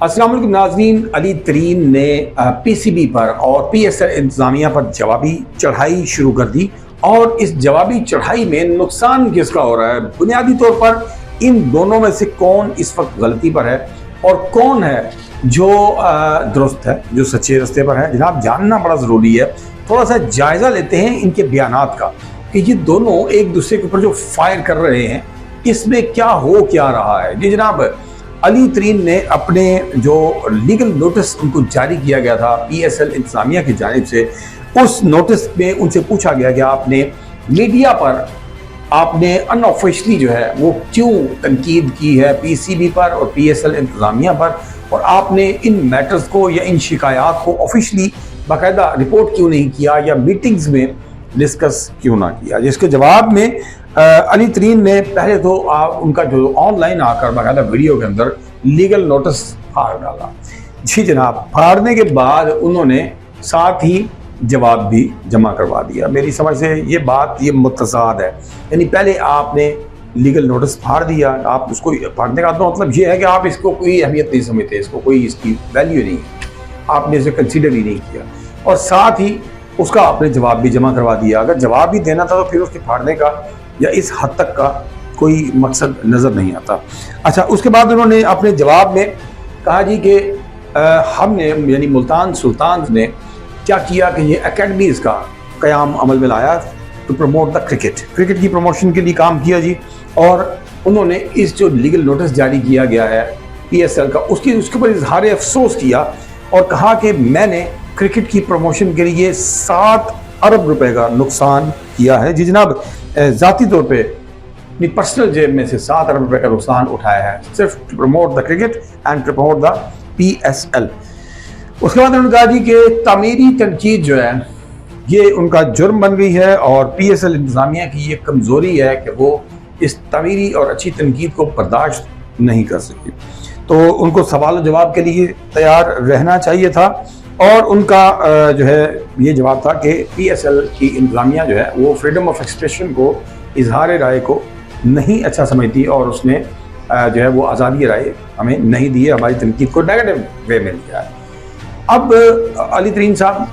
अस्सलाम वालेकुम नाज़रीन। अली तरीन ने पीसीबी पर और पीएसएल इंतज़ामिया पर जवाबी चढ़ाई शुरू कर दी और इस जवाबी चढ़ाई में नुकसान किसका हो रहा है? बुनियादी तौर पर इन दोनों में से कौन इस वक्त गलती पर है और कौन है जो दुरुस्त है, जो सच्चे रास्ते पर है? जनाब, जानना बड़ा ज़रूरी है। थोड़ा सा जायज़ा लेते हैं इनके बयानात का कि ये दोनों एक दूसरे के ऊपर जो फायर कर रहे हैं इसमें क्या रहा है। जी जनाब, अली तरीन ने अपने जो लीगल नोटिस उनको जारी किया गया था पीएसएल इंतजामिया की जानिब से, उस नोटिस में उनसे पूछा गया कि आपने मीडिया पर आपने अनऑफिशियली जो है वो क्यों तनकीद की है पीसीबी पर और पीएसएल इंतजामिया पर, और आपने इन मैटर्स को या इन शिकायत को ऑफिशियली बाकायदा रिपोर्ट क्यों नहीं किया या मीटिंग्स में डिस्कस क्यों ना किया। जिसके जवाब में अली तरीन ने पहले तो उनका जो ऑनलाइन आकर बाकायदा वीडियो के अंदर लीगल नोटिस फाड़ डाला। जी जनाब, फाड़ने के बाद उन्होंने साथ ही जवाब भी जमा करवा दिया। मेरी समझ से ये बात ये मुतज़ाद है, यानी पहले आपने लीगल नोटिस फाड़ दिया, आप उसको फाड़ने का तो मतलब ये है कि आप इसको कोई अहमियत नहीं समझते, इसको कोई इसकी वैल्यू नहीं है, आपने इसे कंसीडर ही नहीं किया, और साथ ही उसका आपने जवाब भी जमा करवा दिया। अगर जवाब भी देना था तो फिर उसके फाड़ने का या इस हद तक का कोई मकसद नज़र नहीं आता। अच्छा, उसके बाद उन्होंने अपने जवाब में कहा जी कि हमने यानी मुल्तान सुल्तान ने क्या किया कि ये एकेडमीज़ का क़याम अमल में लाया टू प्रमोट द क्रिकेट की प्रमोशन के लिए काम किया जी। और उन्होंने इस जो लीगल नोटिस जारी किया गया है पीएसएल का, उसके ऊपर इजहार अफसोस किया और कहा कि मैंने क्रिकेट की प्रमोशन के लिए 7 अरब रुपए का नुकसान किया है। जी जनाब, ज़ाती तौर पे अपनी पर्सनल जेब में से 7 अरब रुपए का नुकसान उठाया है सिर्फ to promote the cricket and to promote the PSL. उसके बाद उन्होंने कहा जी कि तामीरी तनकीद जो है ये उनका जुर्म बन गई है और पीएसएल इंतज़ामिया की ये कमज़ोरी है कि वो इस तामीरी और अच्छी तनकीद को बर्दाश्त नहीं कर सकी। तो उनको सवाल जवाब के लिए तैयार रहना चाहिए था और उनका जो है ये जवाब था कि पीएसएल की इंतज़ामिया जो है वो फ्रीडम ऑफ एक्सप्रेशन को, इजहार राय को नहीं अच्छा समझती और उसने जो है वो आज़ादी राय हमें नहीं दी है, हमारी तनकीद को नेगेटिव वे में लिया है। अब अली तरीन साहब,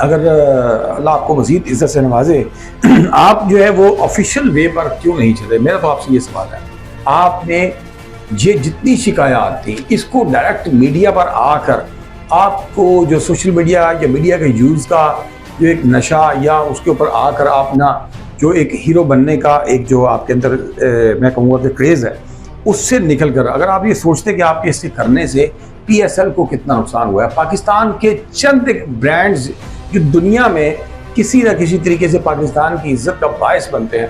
अगर अल्लाह आपको मज़ीद इज़्ज़त से नवाजे, आप जो है वो ऑफिशियल वे पर क्यों नहीं चले? मेरा तो आपसे ये सवाल है। आपने ये जितनी शिकायत थी इसको डायरेक्ट मीडिया पर आकर आपको जो सोशल मीडिया या मीडिया के यूज़ का जो एक नशा या उसके ऊपर आकर आप ना जो एक हीरो बनने का एक जो आपके अंदर मैं कहूँगा कि क्रेज़ है, उससे निकल कर अगर आप ये सोचते कि आपके इससे करने से पीएसएल को कितना नुकसान हुआ है, पाकिस्तान के चंद एक ब्रांड्स जो दुनिया में किसी न किसी तरीके से पाकिस्तान की इज्जत का बायस बनते हैं,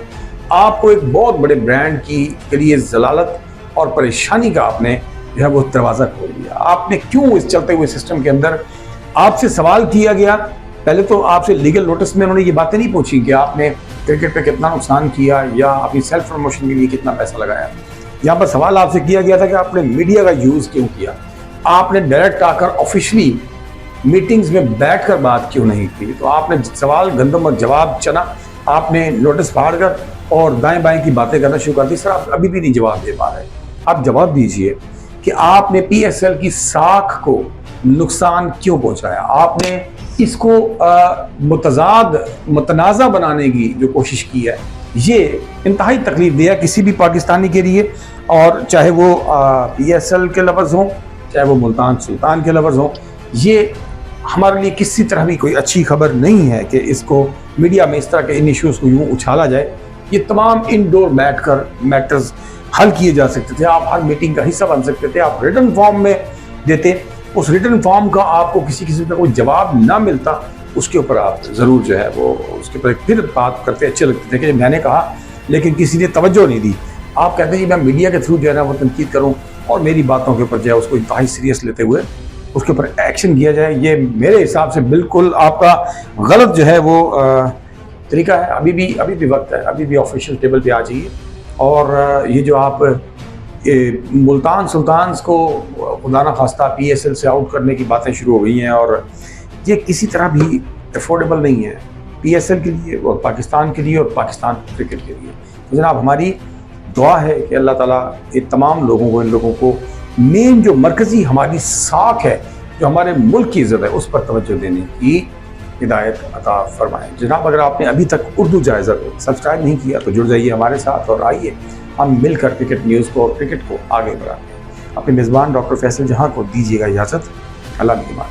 आपको एक बहुत बड़े ब्रांड के लिए जलालत और परेशानी का आपने जो है वो दरवाज़ा खोल दिया। आपने क्यों इस चलते हुए सिस्टम के अंदर आपसे सवाल किया गया, पहले तो आपसे लीगल नोटिस में उन्होंने ये बातें नहीं पूछी कि आपने क्रिकेट पे कितना नुकसान किया या अपनी सेल्फ प्रमोशन के लिए कितना पैसा लगाया। यहाँ पर सवाल आपसे किया गया था कि आपने मीडिया का यूज़ क्यों किया, आपने डायरेक्ट आकर ऑफिशियली मीटिंग्स में बैठ कर बात क्यों नहीं की। तो आपने सवाल गंदम और जवाब चना, आपने नोटिस फाड़ कर और दाएँ बाएँ की बातें करना शुरू कर दी। सर, आप अभी भी नहीं जवाब दे पा रहे, आप जवाब दीजिए कि आपने पीएसएल की साख को नुकसान क्यों पहुंचाया। आपने इसको मुतनाज़ा बनाने की जो कोशिश की है ये इंतहाई तकलीफ दिया किसी भी पाकिस्तानी के लिए, और चाहे वो पीएसएल के लफ्ज़ हों चाहे वो मुल्तान सुल्तान के लफ्ज़ हों, ये हमारे लिए किसी तरह भी कोई अच्छी खबर नहीं है कि इसको मीडिया में इस तरह के इन इश्यूज़ को यूँ उछाला जाए। ये तमाम इंडोर बैठ कर मैटर्स हल किए जा सकते थे, आप हर मीटिंग का हिस्सा बन सकते थे, आप रिटन फॉर्म में देते, उस रिटन फॉर्म का आपको किसी किस्म का कोई जवाब ना मिलता, उसके ऊपर आप ज़रूर जो है वो उसके ऊपर फिर बात करते अच्छे लगते थे कि मैंने कहा लेकिन किसी ने तवज्जो नहीं दी। आप कहते हैं कि मैं मीडिया के थ्रू जो है ना वो तनकीद करूँ और मेरी बातों के ऊपर जो है उसको इंतहाई सीरियस लेते हुए उसके ऊपर एक्शन किया जाए, ये मेरे हिसाब से बिल्कुल आपका गलत जो है वो तरीका है। अभी भी वक्त है, अभी भी ऑफिशियल टेबल पे आ जाइए। और ये जो आप मुल्तान सुल्तान को खुदा न खास्ता पीएसएल से आउट करने की बातें शुरू हो गई हैं और ये किसी तरह भी अफोर्डेबल नहीं है पीएसएल के लिए और पाकिस्तान के लिए और पाकिस्तान क्रिकेट के लिए। तो जनाब, हमारी दुआ है कि अल्लाह ताला ये तमाम लोगों को, इन लोगों को मेन जो मरकजी हमारी साख है, जो हमारे मुल्क की इज्जत है, उस पर तवज्जो देने की हिदायत अता फरमाएं। जनाब, अगर आपने अभी तक उर्दू जायज़ा को सब्सक्राइब नहीं किया तो जुड़ जाइए हमारे साथ और आइए हम मिलकर क्रिकेट न्यूज़ को और क्रिकेट को आगे बढ़ाते हैं। अपने मेज़बान डॉक्टर फैसल जहां को दीजिएगा इजाज़त। अल्लाह निगहबान।